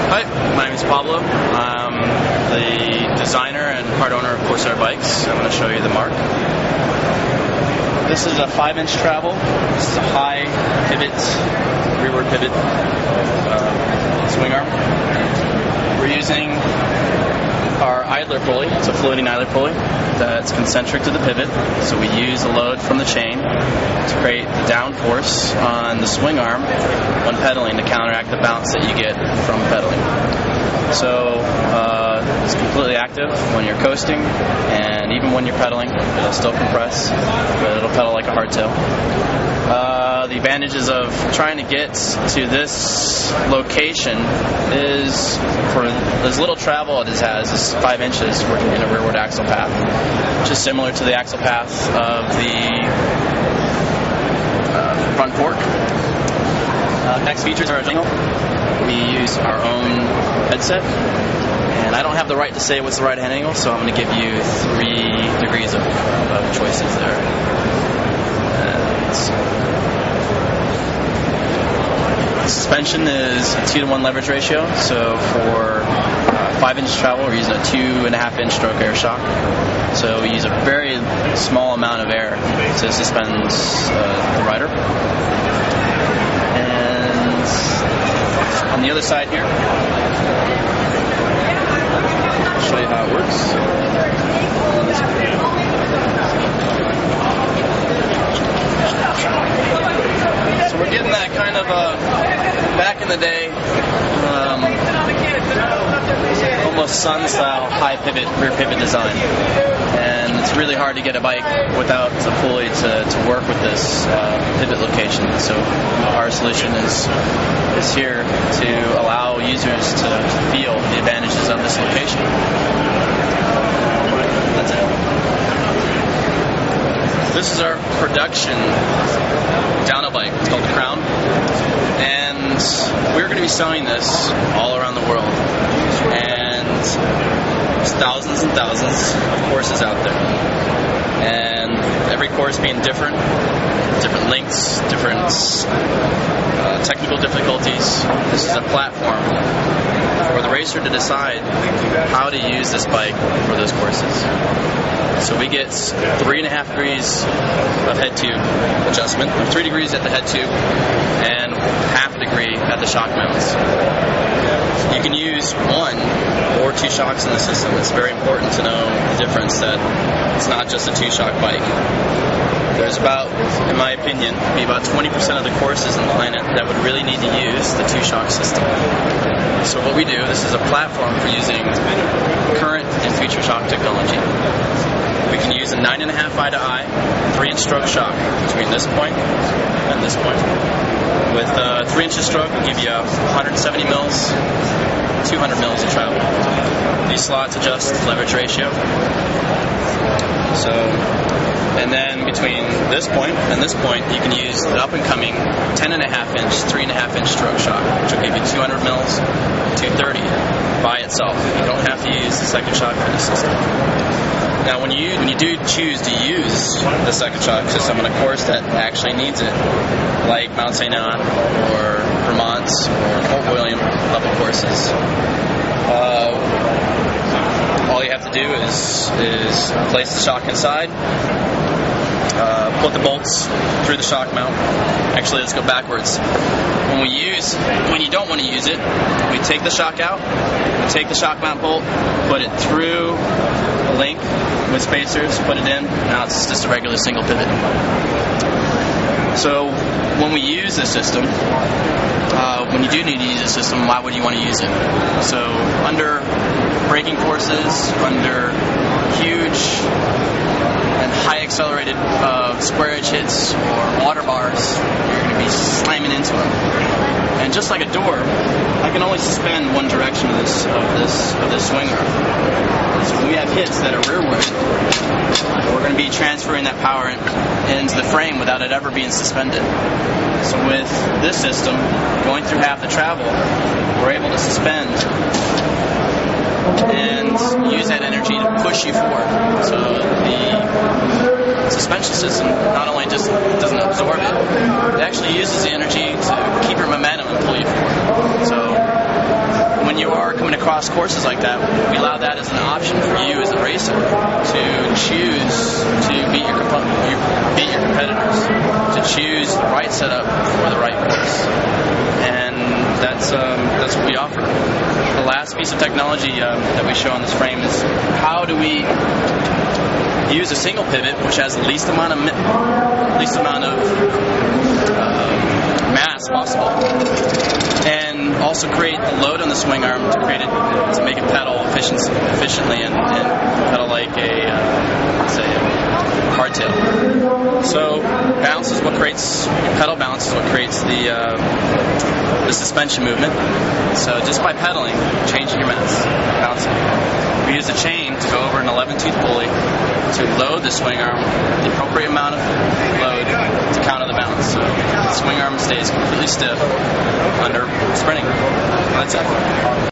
Hi, my name is Pablo. I'm the designer and part owner of Corsair bikes. I'm going to show you the Marque. This is a 5-inch travel. This is a high pivot, rearward pivot swing arm. We're using our idler pulley. It's a floating idler pulley that's concentric to the pivot. So we use a load from the chain to create downforce on the swing arm when pedaling to counteract the bounce that you get from pedaling. So it's completely active when you're coasting, and even when you're pedaling, it'll still compress, but it'll pedal like a hardtail. The advantages of trying to get to this location is, for as little travel it has, is 5 inches working in a rearward axle path, which is similar to the axle path of the front fork. Next features are a jingle. We use our own headset, and I don't have the right to say what's the right hand angle, so I'm going to give you 3 degrees of choices there. Suspension is a 2-to-1 leverage ratio, so for 5-inch travel we're using a 2.5-inch stroke air shock. So we use a very small amount of air to suspend the rider. And on the other side here, I'll show you how it works. So we're getting that kind of back in the day, almost Sun-style high pivot, rear pivot design. And it's really hard to get a bike without the pulley to work with this pivot location. So our solution is here to allow users to feel the advantages of this location. That's it. This is our production downhill bike. It's called the Crown, and we're going to be selling this all around the world. And there's thousands and thousands of courses out there, and every course being different lengths, different technical difficulties. This is a platform for the racer to decide how to use this bike for those courses. So we get 3.5 degrees of head tube adjustment, 3 degrees at the head tube, and 0.5 degree at the shock mounts. You can use 1 or 2 shocks in the system. It's very important to know the difference, that it's not just a 2-shock bike. There's about, in my opinion, be about 20% of the courses on the planet that would really need to use the 2-shock system. So what we do, this is a platform for using current and future shock technology. We can use a 9.5 eye to eye, 3-inch stroke shock between this point and this point. With 3 inches stroke, we'll give you 170 mils, 200 mils of travel. These slots adjust leverage ratio. So, and then between this point and this point, you can use the up-and-coming 10.5-inch, 3.5-inch stroke shock, which will give you 200 mils, 230 by itself. You don't have to use the second shock for the system. Now, when you do choose to use the second shock system on a course that actually needs it, like Mount St. Anne or Vermont or Fort William level courses, all you have to do is place the shock inside, put the bolts through the shock mount. Actually, let's go backwards. When you don't want to use it, we take the shock out, we take the shock mount bolt, put it through a link with spacers, put it in. Now it's just a regular single pivot. So when we use this system, when you do need to use the system, why would you want to use it? So under braking courses, under huge and high accelerated square edge hits or water bars, you're going to be slamming into them. And just like a door, I can only suspend one direction of this swing arm. So when we have hits that are rearward, we're going to be transferring that power into the frame without it ever being suspended. So with this system, going through half the travel, we're able to suspend and use that energy to push you forward. So the suspension system not only just doesn't absorb it, it actually uses the energy to keep your momentum and pull you forward. So when cross courses like that, we allow that as an option for you as a racer to choose to beat your competitors, to choose the right setup for the right course, and that's what we offer. The last piece of technology that we show on this frame is how do we use a single pivot, which has the least amount of mass possible, and also create the load on the swing arm to make it pedal efficiently and pedal like a hardtail. So balance is what creates pedal balance is what creates the suspension movement. So just by pedaling, changing your mass, bouncing. We use a chain to go over an 11-tooth pulley to load the swing arm, the appropriate amount of load to counter the balance. So the swing arm stays completely stiff under sprinting. That's it.